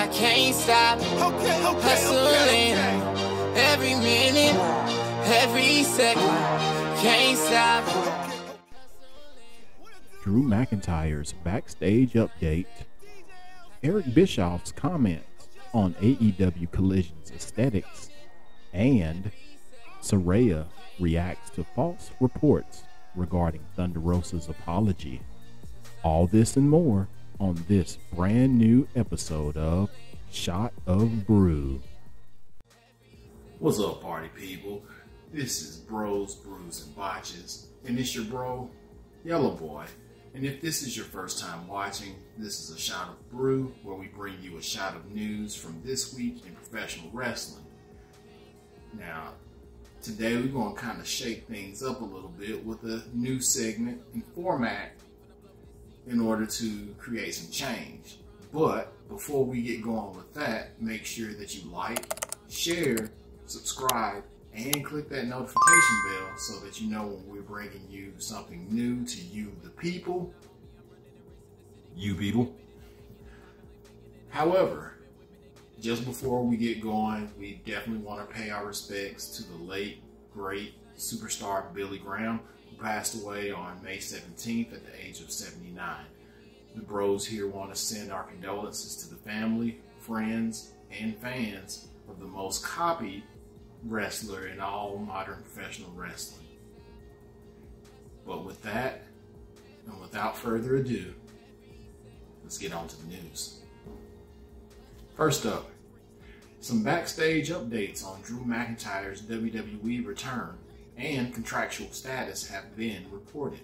I can't stop hustling every minute, every second. Can't stop. Drew McIntyre's backstage update, Eric Bischoff's comments on AEW Collision's aesthetics, and Saraya reacts to false reports regarding Thunder Rosa's apology. All this and more on this brand new episode of Shot of Brew. What's up, party people? This is Bros, Brews, and Botches, and it's your bro, Yellaboi. And if this is your first time watching, this is a Shot of Brew, where we bring you a shot of news from this week in professional wrestling. Now, today we're going to kind of shake things up a little bit with a new segment and format in order to create some change. But before we get going with that, make sure that you like, share, subscribe, and click that notification bell so that you know when we're bringing you something new to you, the people. You people. However, just before we get going, we definitely want to pay our respects to the late, great superstar Billy Graham, who passed away on May 17th at the age of 79. The bros here want to send our condolences to the family, friends, and fans of the most copied wrestler in all modern professional wrestling. But with that, and without further ado, let's get on to the news. First up, some backstage updates on Drew McIntyre's WWE return and contractual status have been reported.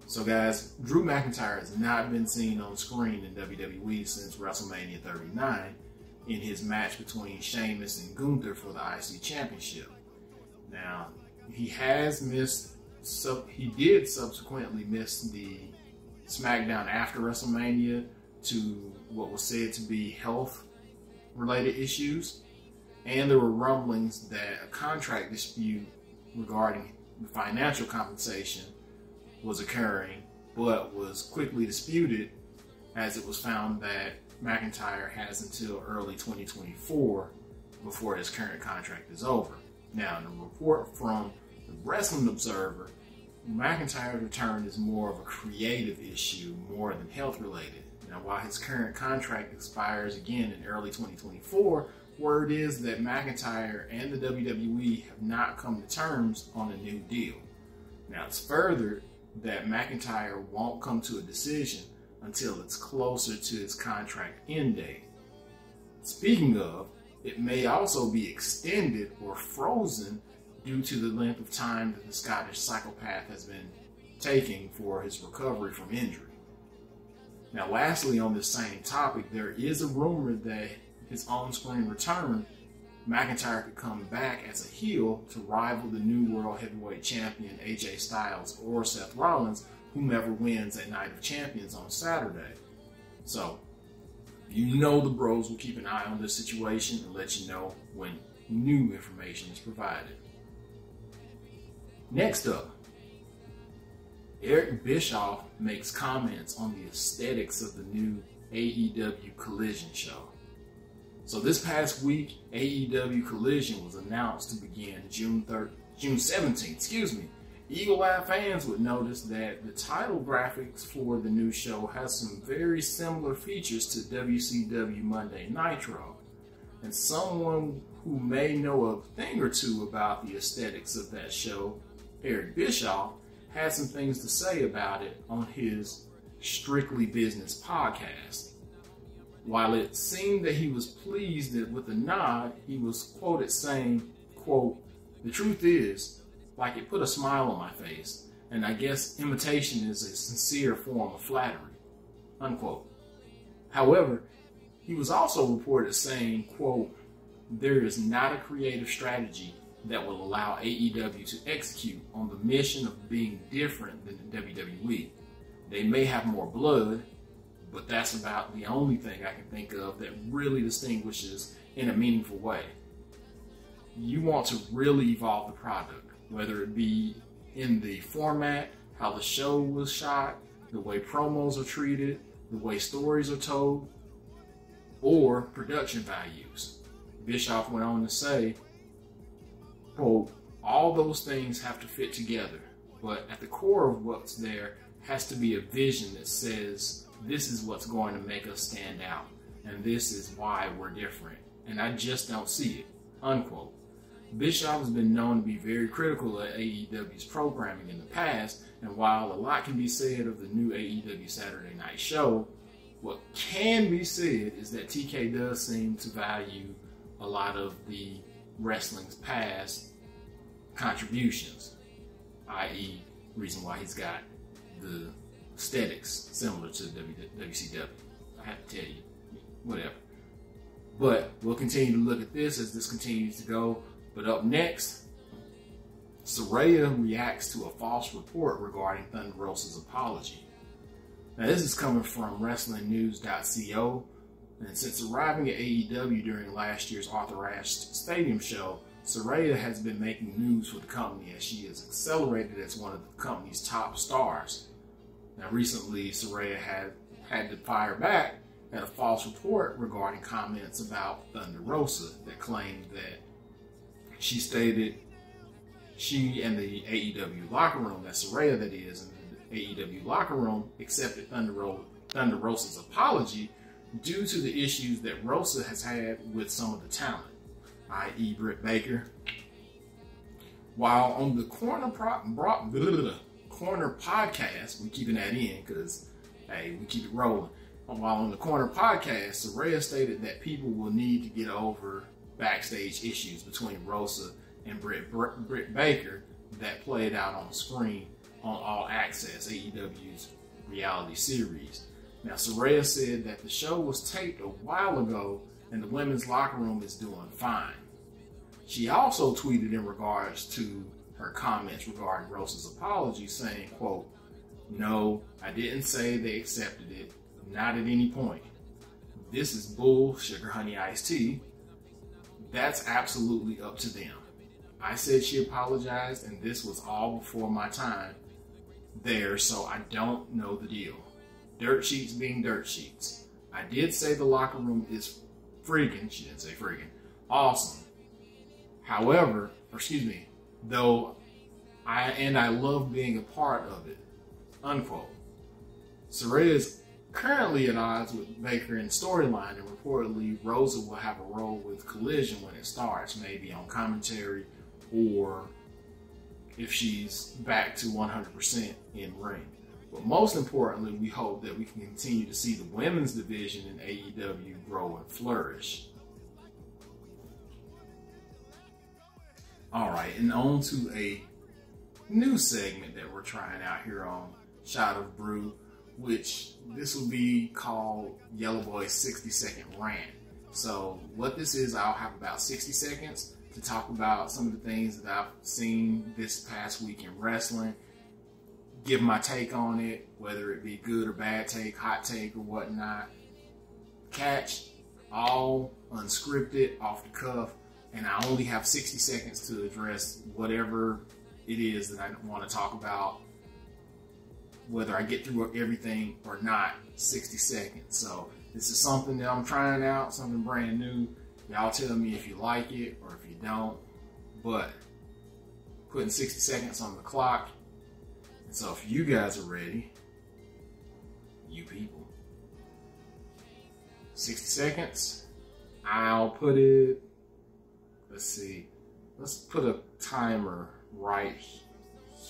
So guys, Drew McIntyre has not been seen on screen in WWE since WrestleMania 39 in his match between Sheamus and Gunther for the IC Championship. Now, he did subsequently miss the SmackDown after WrestleMania to what was said to be health-related issues, and there were rumblings that a contract dispute regarding the financial compensation was occurring, but was quickly disputed as it was found that McIntyre has until early 2024 before his current contract is over. Now, in a report from the Wrestling Observer, McIntyre's return is more of a creative issue more than health related. Now, while his current contract expires again in early 2024, word is that McIntyre and the WWE have not come to terms on a new deal. Now, it's furthered that McIntyre won't come to a decision until it's closer to his contract end date. Speaking of, it may also be extended or frozen due to the length of time that the Scottish psychopath has been taking for his recovery from injury. Now, lastly, on this same topic, there is a rumor that his on-screen return, McIntyre could come back as a heel to rival the new World Heavyweight Champion AJ Styles or Seth Rollins, whomever wins at Night of Champions on Saturday. So, you know the bros will keep an eye on this situation and let you know when new information is provided. Next up, Eric Bischoff makes comments on the aesthetics of the new AEW Collision show. So this past week, AEW Collision was announced to begin June 17th. Eagle-eyed fans would notice that the title graphics for the new show has some very similar features to WCW Monday Nitro. And someone who may know a thing or two about the aesthetics of that show, Eric Bischoff, had some things to say about it on his Strictly Business podcast. While it seemed that he was pleased with the nod, he was quoted saying, quote, "The truth is, like it put a smile on my face, and I guess imitation is a sincere form of flattery," unquote. However, he was also reported saying, quote, "There is not a creative strategy that will allow AEW to execute on the mission of being different than the WWE. They may have more blood, but that's about the only thing I can think of that really distinguishes in a meaningful way. You want to really evolve the product, whether it be in the format, how the show was shot, the way promos are treated, the way stories are told. or production values. Bischoff went on to say, quote, all those things have to fit together, but at the core of what's there has to be a vision that says this is what's going to make us stand out, and this is why we're different, and I just don't see it, unquote. Bischoff has been known to be very critical of AEW's programming in the past, and while a lot can be said of the new AEW Saturday Night Show, what can be said is that TK does seem to value a lot of the wrestling's past contributions, i.e. reason why he's got the aesthetics similar to WCW. I have to tell you, whatever. But we'll continue to look at this as this continues to go. But up next, Saraya reacts to a false report regarding Thunder Rosa's apology. Now this is coming from WrestlingNews.co, and since arriving at AEW during last year's Arthur Ashe Stadium show, Saraya has been making news for the company as she is accelerated as one of the company's top stars. Now recently, Saraya had to fire back at a false report regarding comments about Thunder Rosa that claimed that she stated she and the AEW locker room, that's Saraya that is, and the AEW locker room accepted Thunder Rosa's apology due to the issues that Rosa has had with some of the talent, i.e. Britt Baker. While on the Corner podcast, we keeping that in because, hey, we keep it rolling. While on the Corner podcast, Saraya stated that people will need to get over backstage issues between Rosa and Britt Baker that played out on screen on All Access, AEW's reality series. Now, Saraya said that the show was taped a while ago and the women's locker room is doing fine. She also tweeted in regards to her comments regarding Rosa's apology saying, quote, no, I didn't say they accepted it, not at any point. This is bull, sugar, honey, iced tea. That's absolutely up to them. I said she apologized and this was all before my time there, so I don't know the deal. Dirt sheets being dirt sheets. I did say the locker room is freaking, she didn't say freaking, awesome. However, though I love being a part of it, unquote. Saraya is currently at odds with Baker in storyline, and reportedly Rosa will have a role with Collision when it starts, maybe on commentary or if she's back to 100% in ring. But most importantly, we hope that we can continue to see the women's division in AEW grow and flourish. All right, and on to a new segment that we're trying out here on Shot of Brew, which this will be called Yellaboi 60-second rant. So what this is, I'll have about 60 seconds to talk about some of the things that I've seen this past week in wrestling, give my take on it, whether it be good or bad take, hot take or whatnot. Catch, all unscripted, off the cuff, and I only have 60 seconds to address whatever it is that I want to talk about. Whether I get through everything or not, 60 seconds. So this is something that I'm trying out, something brand new. Y'all tell me if you like it or if you don't. But putting 60 seconds on the clock. And so if you guys are ready, you people, 60 seconds. I'll put it, let's see, let's put a timer right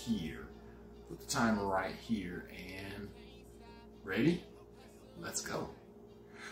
here. Put the timer right here and ready? Let's go.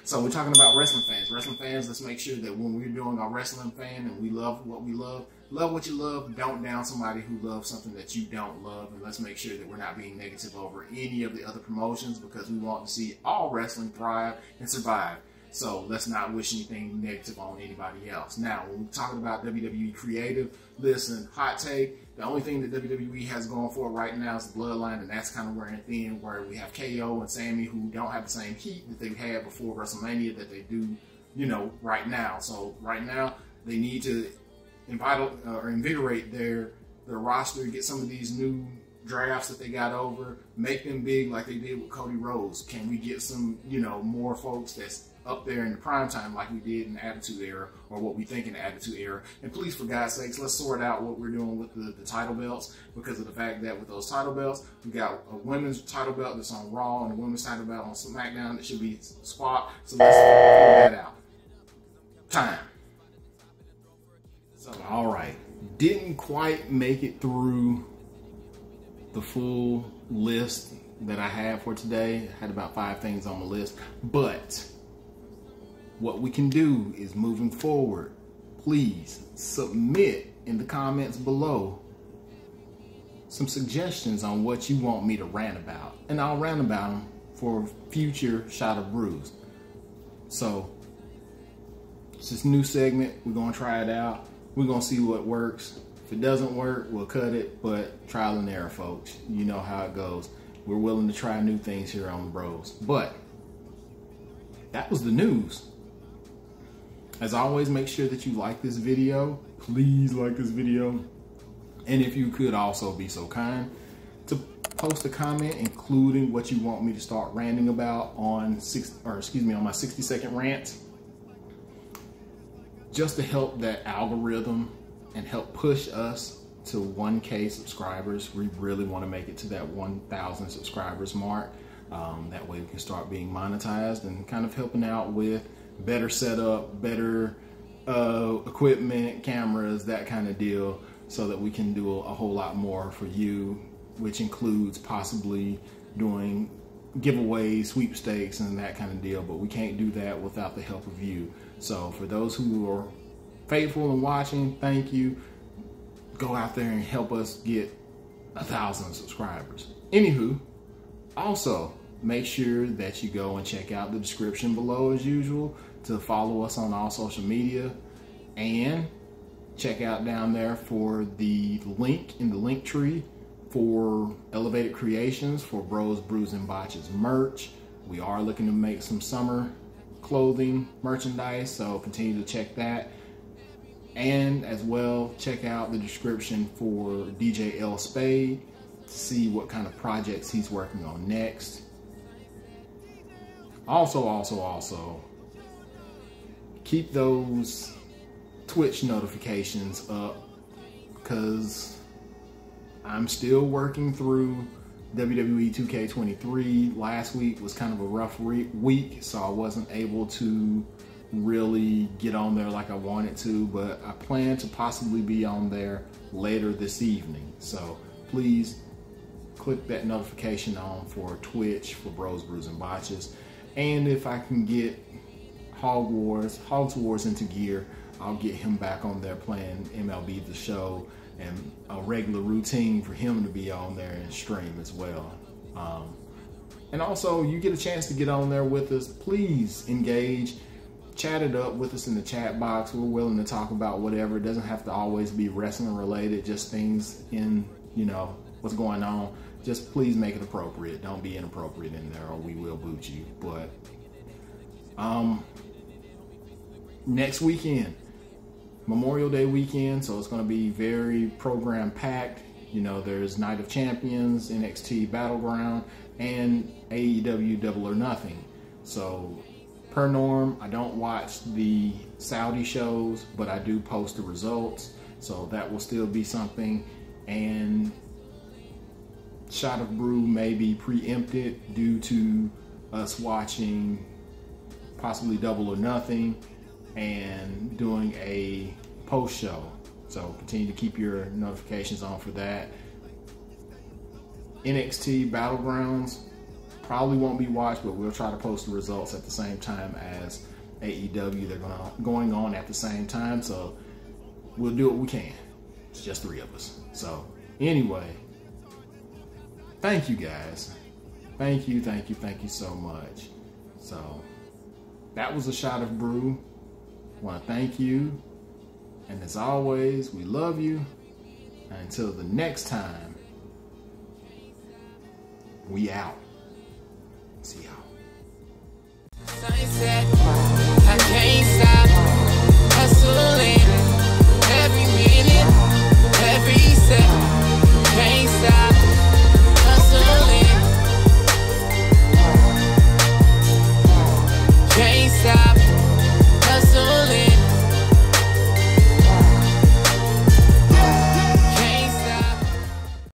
So we're talking about wrestling fans. Wrestling fans, let's make sure that when we're doing our wrestling fan and we love what we love what you love, don't down somebody who loves something that you don't love, and let's make sure that we're not being negative over any of the other promotions because we want to see all wrestling thrive and survive. So let's not wish anything negative on anybody else. Now, when we're talking about WWE creative, listen, hot take, the only thing that WWE has going for it right now is the bloodline, and that's kind of wearing thin, where we have KO and Sammy who don't have the same heat that they had before WrestleMania that they do, you know, right now. So right now, they need to invigorate their roster, get some of these new drafts that they got over, make them big like they did with Cody Rhodes. Can we get some, you know, more folks that's up there in the prime time like we did in the Attitude Era, or what we think in the Attitude Era. And please, for God's sakes, let's sort out what we're doing with the title belts, because of the fact that with those title belts, we got a women's title belt that's on Raw and a women's title belt on SmackDown that should be swapped. So let's figure that out. Time. So, all right. Didn't quite make it through the full list that I had for today. I had about 5 things on my list, but what we can do is, moving forward, please submit in the comments below some suggestions on what you want me to rant about, and I'll rant about them for future Shot of Brews. So it's this new segment. We're gonna try it out. We're gonna see what works. If it doesn't work, we'll cut it, but trial and error, folks. You know how it goes. We're willing to try new things here on the Bros. But that was the news. As always, make sure that you like this video. Please like this video. And if you could also be so kind to post a comment including what you want me to start ranting about on my 60-second rant, just to help that algorithm and help push us to 1K subscribers. We really want to make it to that 1,000 subscribers mark. That way we can start being monetized and kind of helping out with better setup, better equipment, cameras, that kind of deal, so that we can do a whole lot more for you, which includes possibly doing giveaways, sweepstakes, and that kind of deal. But we can't do that without the help of you. So for those who are faithful and watching, thank you. Go out there and help us get 1,000 subscribers. Anywho, also make sure that you go and check out the description below as usual to follow us on all social media, and check out down there for the link in the link tree for Elevated Creations for Bros, Brews, and Botches merch. We are looking to make some summer clothing merchandise, so continue to check that. And as well, check out the description for DJ L Spade to see what kind of projects he's working on next. Also, keep those Twitch notifications up, because I'm still working through WWE 2K23. Last week was kind of a rough week, so I wasn't able to really get on there like I wanted to, but I plan to possibly be on there later this evening. So please click that notification on for Twitch for Bros, Brews, and Botches. And if I can get Hogs Wars into gear, I'll get him back on there playing MLB The Show, and a regular routine for him to be on there and stream as well. And also, you get a chance to get on there with us, please engage, chat it up with us in the chat box. We're willing to talk about whatever. It doesn't have to always be wrestling related, just things in, what's going on. Just please make it appropriate. Don't be inappropriate in there or we will boot you. But next weekend, Memorial Day weekend, so it's going to be very program packed. There's Night of Champions, NXT Battleground, and AEW Double or Nothing. So per norm, I don't watch the Saudi shows, but I do post the results, so that will still be something. And Shot of Brew may be preempted due to us watching possibly Double or Nothing and doing a post show. So continue to keep your notifications on for that. NXT Battlegrounds probably won't be watched, but we'll try to post the results at the same time as AEW. They're going on at the same time, so we'll do what we can. It's just 3 of us. So anyway, thank you guys. Thank you so much. So that was a Shot of Brew. I want to thank you, and as always, we love you. And until the next time, we out. See y'all. Sunset, I can't stop hustling every minute, every second. Can't stop hustling. Can't stop. stop.